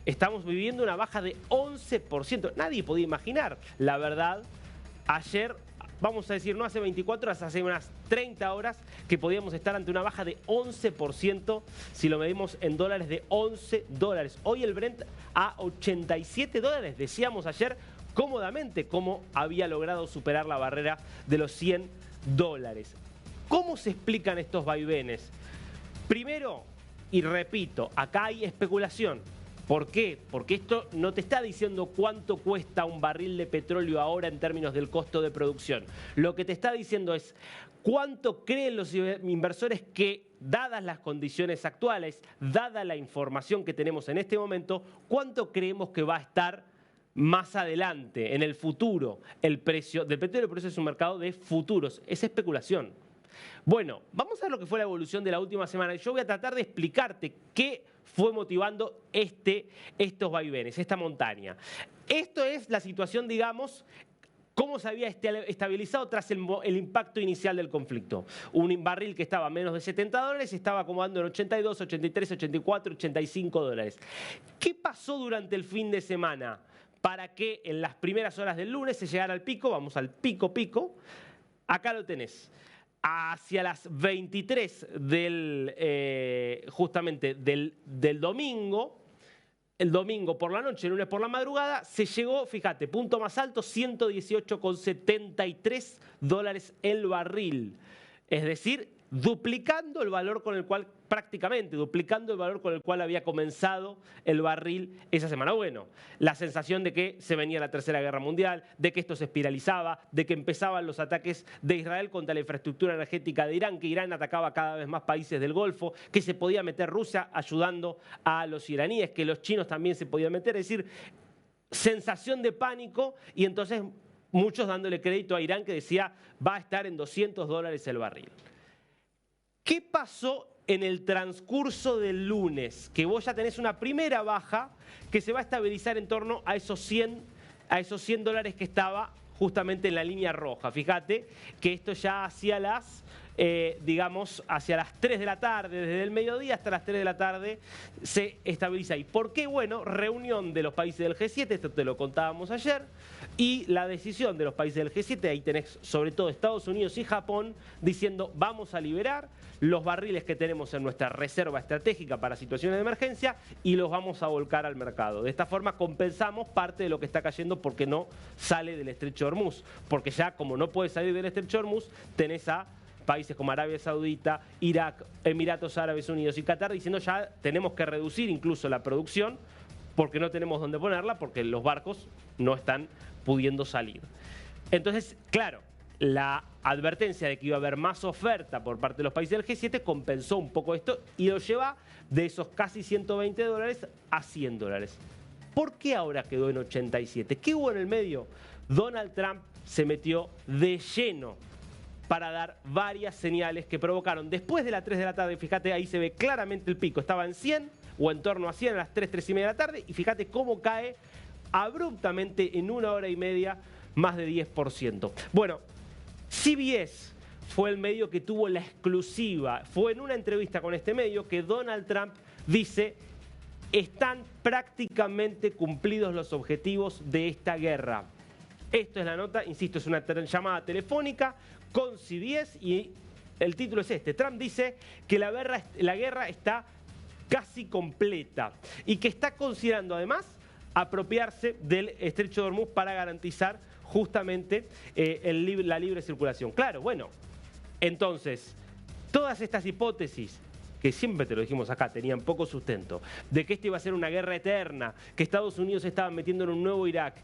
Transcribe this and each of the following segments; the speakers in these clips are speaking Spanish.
estamos viviendo una baja de 11%. Nadie podía imaginar, la verdad, ayer, vamos a decir, no hace 24 horas, hace unas 30 horas, que podíamos estar ante una baja de 11% si lo medimos en dólares, de 11 dólares. Hoy el Brent a 87 dólares. Decíamos ayer cómodamente cómo había logrado superar la barrera de los 100 dólares. ¿Cómo se explican estos vaivenes? Primero, y repito, acá hay especulación. ¿Por qué? Porque esto no te está diciendo cuánto cuesta un barril de petróleo ahora en términos del costo de producción. Lo que te está diciendo es cuánto creen los inversores que, dadas las condiciones actuales, dada la información que tenemos en este momento, cuánto creemos que va a estar más adelante, en el futuro, el precio del petróleo. Por eso es un mercado de futuros, es especulación. Bueno, vamos a ver lo que fue la evolución de la última semana. Yo voy a tratar de explicarte qué fue motivando estos vaivenes, esta montaña. Esto es la situación, digamos, cómo se había estabilizado tras el impacto inicial del conflicto. Un barril que estaba a menos de 70 dólares estaba acomodando en 82, 83, 84, 85 dólares. ¿Qué pasó durante el fin de semana para que en las primeras horas del lunes se llegara al pico? Vamos al pico. Acá lo tenés. Hacia las 23 justamente del domingo, el domingo por la noche, el lunes por la madrugada, se llegó, fíjate, punto más alto, 118,73 dólares el barril. Es decir, duplicando el valor con el cual, prácticamente duplicando el valor con el cual había comenzado el barril esa semana. Bueno, la sensación de que se venía la Tercera Guerra Mundial, de que esto se espiralizaba, de que empezaban los ataques de Israel contra la infraestructura energética de Irán, que Irán atacaba cada vez más países del Golfo, que se podía meter Rusia ayudando a los iraníes, que los chinos también se podían meter. Es decir, sensación de pánico, y entonces muchos dándole crédito a Irán, que decía va a estar en 200 dólares el barril. ¿Qué pasó en el transcurso del lunes? Que vos ya tenés una primera baja que se va a estabilizar en torno a esos 100 dólares que estaba justamente en la línea roja. Fíjate que esto ya hacia las, hacia las 3 de la tarde, desde el mediodía hasta las 3 de la tarde, se estabiliza. ¿Y por qué? Bueno, reunión de los países del G7, esto te lo contábamos ayer, y la decisión de los países del G7, ahí tenés sobre todo Estados Unidos y Japón, diciendo vamos a liberar los barriles que tenemos en nuestra reserva estratégica para situaciones de emergencia y los vamos a volcar al mercado. De esta forma compensamos parte de lo que está cayendo porque no sale del estrecho de Hormuz. Porque ya como no puede salir del estrecho de Hormuz, tenés a países como Arabia Saudita, Irak, Emiratos Árabes Unidos y Qatar diciendo ya tenemos que reducir incluso la producción porque no tenemos dónde ponerla, porque los barcos no están pudiendo salir. Entonces, claro, la advertencia de que iba a haber más oferta por parte de los países del G7 compensó un poco esto y lo lleva de esos casi 120 dólares a 100 dólares. ¿Por qué ahora quedó en 87? ¿Qué hubo en el medio? Donald Trump se metió de lleno para dar varias señales que provocaron después de las 3 de la tarde, fíjate, ahí se ve claramente el pico, estaba en 100 o en torno a 100 a las 3, 3 y media de la tarde, y fíjate cómo cae abruptamente en una hora y media más de 10%. Bueno, CBS fue el medio que tuvo la exclusiva. Fue en una entrevista con este medio que Donald Trump dice: están prácticamente cumplidos los objetivos de esta guerra. Esto es la nota, insisto, es una llamada telefónica con CBS y el título es este. Trump dice que la guerra está casi completa y que está considerando además apropiarse del estrecho de Hormuz para garantizar justamente la libre circulación. Claro, bueno, entonces, todas estas hipótesis, que siempre te lo dijimos acá, tenían poco sustento, de que esto iba a ser una guerra eterna, que Estados Unidos estaba metiendo en un nuevo Irak,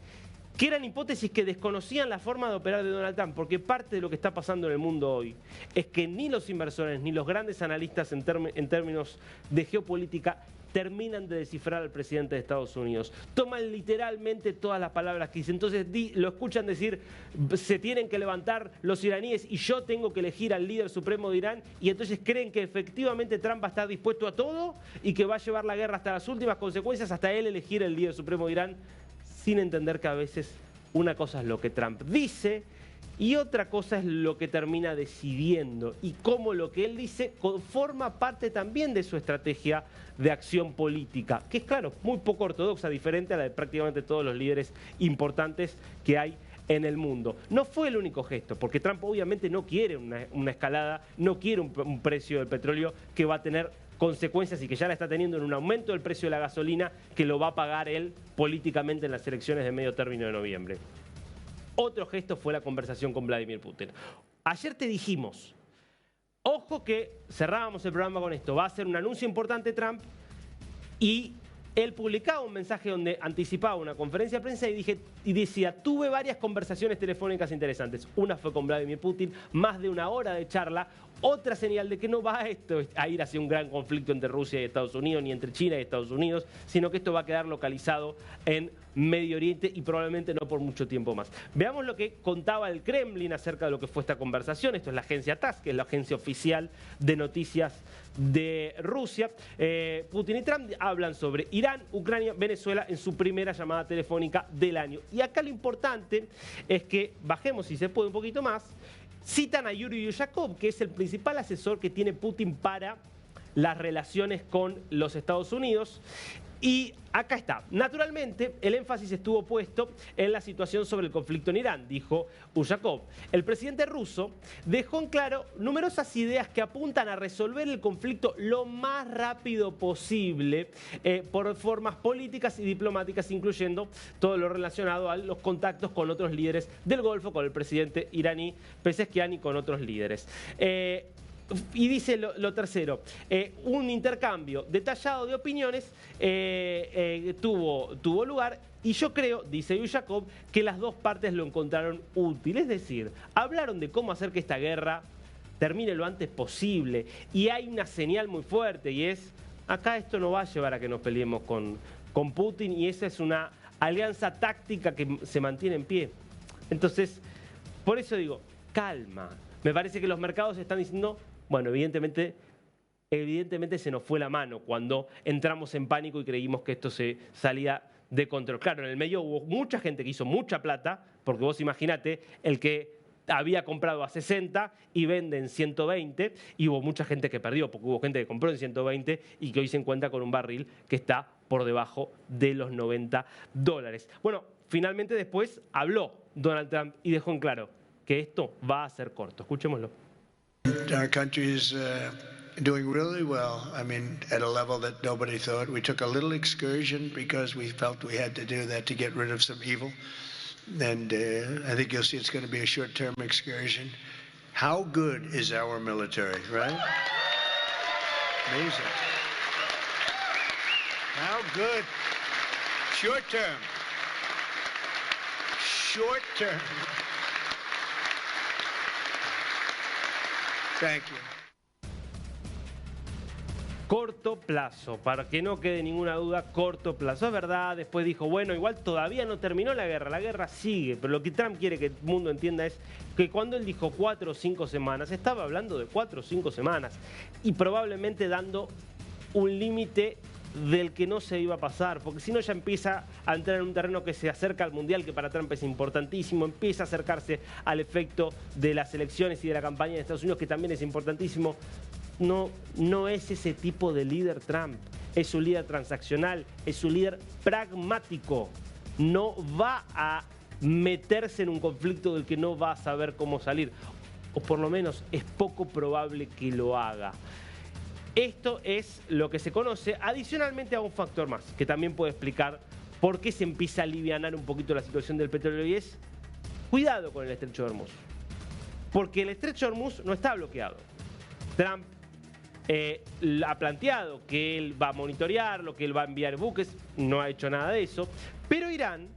que eran hipótesis que desconocían la forma de operar de Donald Trump, porque parte de lo que está pasando en el mundo hoy es que ni los inversores ni los grandes analistas en términos de geopolítica terminan de descifrar al presidente de Estados Unidos. Toman literalmente todas las palabras que dice. Entonces lo escuchan decir, se tienen que levantar los iraníes y yo tengo que elegir al líder supremo de Irán, y entonces creen que efectivamente Trump va a estar dispuesto a todo y que va a llevar la guerra hasta las últimas consecuencias, hasta él elegir el líder supremo de Irán, sin entender que a veces una cosa es lo que Trump dice y otra cosa es lo que termina decidiendo y cómo lo que él dice forma parte también de su estrategia de acción política, que es claro, muy poco ortodoxa, diferente a la de prácticamente todos los líderes importantes que hay en el mundo. No fue el único gesto, porque Trump obviamente no quiere una escalada, no quiere un precio del petróleo que va a tener consecuencias y que ya la está teniendo en un aumento del precio de la gasolina que lo va a pagar él políticamente en las elecciones de medio término de noviembre. Otro gesto fue la conversación con Vladimir Putin. Ayer te dijimos, ojo que cerrábamos el programa con esto, va a ser un anuncio importante Trump, y él publicaba un mensaje donde anticipaba una conferencia de prensa y decía, tuve varias conversaciones telefónicas interesantes. Una fue con Vladimir Putin, más de una hora de charla. Otra señal de que no va esto a ir hacia un gran conflicto entre Rusia y Estados Unidos, ni entre China y Estados Unidos, sino que esto va a quedar localizado en Medio Oriente y probablemente no por mucho tiempo más. Veamos lo que contaba el Kremlin acerca de lo que fue esta conversación. Esto es la agencia TASS, que es la agencia oficial de noticias de Rusia. Putin y Trump hablan sobre Irán, Ucrania, Venezuela en su primera llamada telefónica del año. Y acá lo importante es que bajemos, si se puede, un poquito más. Citan a Yuri Ushakov, que es el principal asesor que tiene Putin para las relaciones con los Estados Unidos. Y acá está. Naturalmente, el énfasis estuvo puesto en la situación sobre el conflicto en Irán, dijo Ushakov. El presidente ruso dejó en claro numerosas ideas que apuntan a resolver el conflicto lo más rápido posible por formas políticas y diplomáticas, incluyendo todo lo relacionado a los contactos con otros líderes del Golfo, con el presidente iraní Pezeshkian y con otros líderes. Y dice lo tercero, un intercambio detallado de opiniones tuvo lugar y yo creo, dice Ushakov, que las dos partes lo encontraron útil. Es decir, hablaron de cómo hacer que esta guerra termine lo antes posible y hay una señal muy fuerte y es, acá esto no va a llevar a que nos peleemos con Putin y esa es una alianza táctica que se mantiene en pie. Entonces, por eso digo, calma. Me parece que los mercados están diciendo... Bueno, evidentemente se nos fue la mano cuando entramos en pánico y creímos que esto se salía de control. Claro, en el medio hubo mucha gente que hizo mucha plata, porque vos imaginate el que había comprado a 60 y vende en 120, y hubo mucha gente que perdió, porque hubo gente que compró en 120 y que hoy se encuentra con un barril que está por debajo de los $90. Bueno, finalmente después habló Donald Trump y dejó en claro que esto va a ser corto. Escuchémoslo. Our country is doing really well. I mean, at a level that nobody thought. We took a little excursion because we felt we had to do that to get rid of some evil. And I think you'll see it's going to be a short-term excursion. How good is our military, right? Amazing. How good. Short-term. Short-term. Thank you. Corto plazo, para que no quede ninguna duda, corto plazo. Es verdad, después dijo, bueno, igual todavía no terminó la guerra sigue, pero lo que Trump quiere que el mundo entienda es que cuando él dijo 4 o 5 semanas, estaba hablando de 4 o 5 semanas y probablemente dando un límite del que no se iba a pasar, porque si no ya empieza a entrar en un terreno que se acerca al Mundial, que para Trump es importantísimo, empieza a acercarse al efecto de las elecciones y de la campaña de Estados Unidos, que también es importantísimo. No es ese tipo de líder Trump, es un líder transaccional, es un líder pragmático, no va a meterse en un conflicto del que no va a saber cómo salir, o por lo menos es poco probable que lo haga. Esto es lo que se conoce, adicionalmente a un factor más, que también puede explicar por qué se empieza a alivianar un poquito la situación del petróleo, y es cuidado con el estrecho de Hormuz. Porque el estrecho de Hormuz no está bloqueado. Trump ha planteado que él va a monitorearlo, que él va a enviar buques, no ha hecho nada de eso. Pero Irán,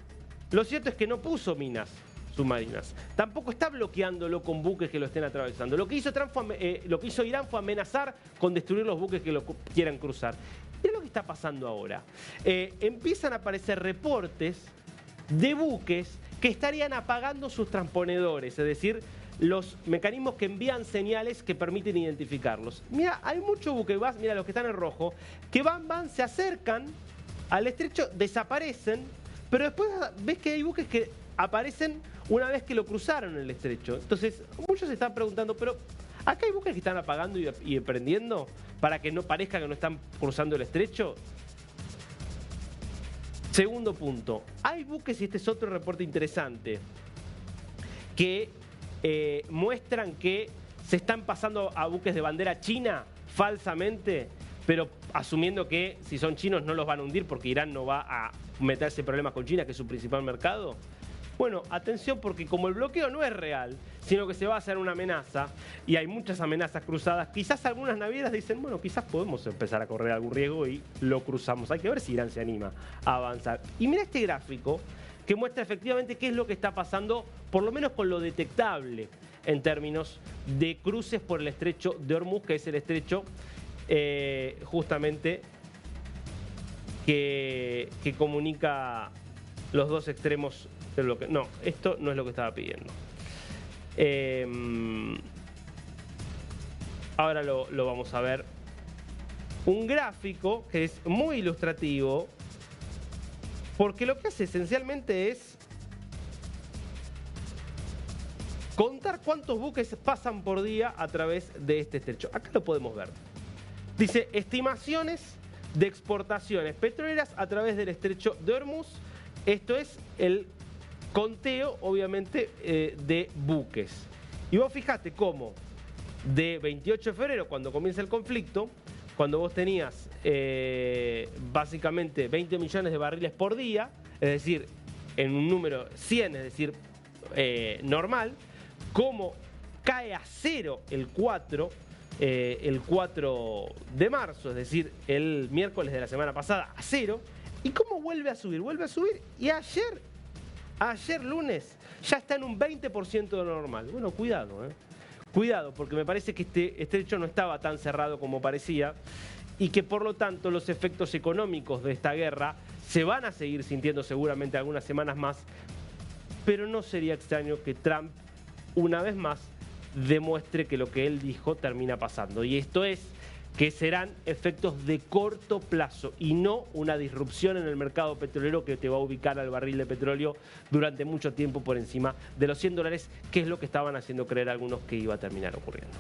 lo cierto es que no puso minas submarinas. Tampoco está bloqueándolo con buques que lo estén atravesando. Lo que hizo Irán fue amenazar con destruir los buques que lo quieran cruzar. Mira lo que está pasando ahora. Empiezan a aparecer reportes de buques que estarían apagando sus transponedores, es decir, los mecanismos que envían señales que permiten identificarlos. Mira, hay muchos buques, mira los que están en rojo, que van, se acercan al estrecho, desaparecen, pero después ves que hay buques que aparecen una vez que lo cruzaron el estrecho. Entonces, muchos se están preguntando, pero ¿acá hay buques que están apagando y prendiendo para que no parezca que no están cruzando el estrecho? Segundo punto, hay buques, y este es otro reporte interesante, que muestran que se están pasando a buques de bandera china falsamente, pero asumiendo que si son chinos no los van a hundir porque Irán no va a meterse en problemas con China, que es su principal mercado. Bueno, atención, porque como el bloqueo no es real, sino que se va a hacer una amenaza, y hay muchas amenazas cruzadas, quizás algunas navieras dicen, bueno, quizás podemos empezar a correr algún riesgo y lo cruzamos. Hay que ver si Irán se anima a avanzar. Y mira este gráfico que muestra efectivamente qué es lo que está pasando, por lo menos con lo detectable en términos de cruces por el estrecho de Hormuz, que es el estrecho justamente que comunica los dos extremos del bloque. No, esto no es lo que estaba pidiendo. Ahora lo vamos a ver. Un gráfico que es muy ilustrativo, porque lo que hace esencialmente es contar cuántos buques pasan por día a través de este estrecho. Acá lo podemos ver. Dice, estimaciones de exportaciones petroleras a través del estrecho de Hormuz. Esto es el conteo, obviamente, de buques. Y vos fijate cómo de 28 de febrero, cuando comienza el conflicto, cuando vos tenías básicamente 20 millones de barriles por día, es decir, en un número 100, es decir, normal, cómo cae a cero el 4 de marzo, es decir, el miércoles de la semana pasada, a cero, y cómo vuelve a subir, y ayer lunes ya está en un 20% de lo normal. Bueno, cuidado, cuidado, porque me parece que este estrecho no estaba tan cerrado como parecía, y que por lo tanto los efectos económicos de esta guerra se van a seguir sintiendo seguramente algunas semanas más, pero no sería extraño que Trump, una vez más, demuestre que lo que él dijo termina pasando. Y esto es que serán efectos de corto plazo y no una disrupción en el mercado petrolero que te va a ubicar al barril de petróleo durante mucho tiempo por encima de los $100, que es lo que estaban haciendo creer algunos que iba a terminar ocurriendo.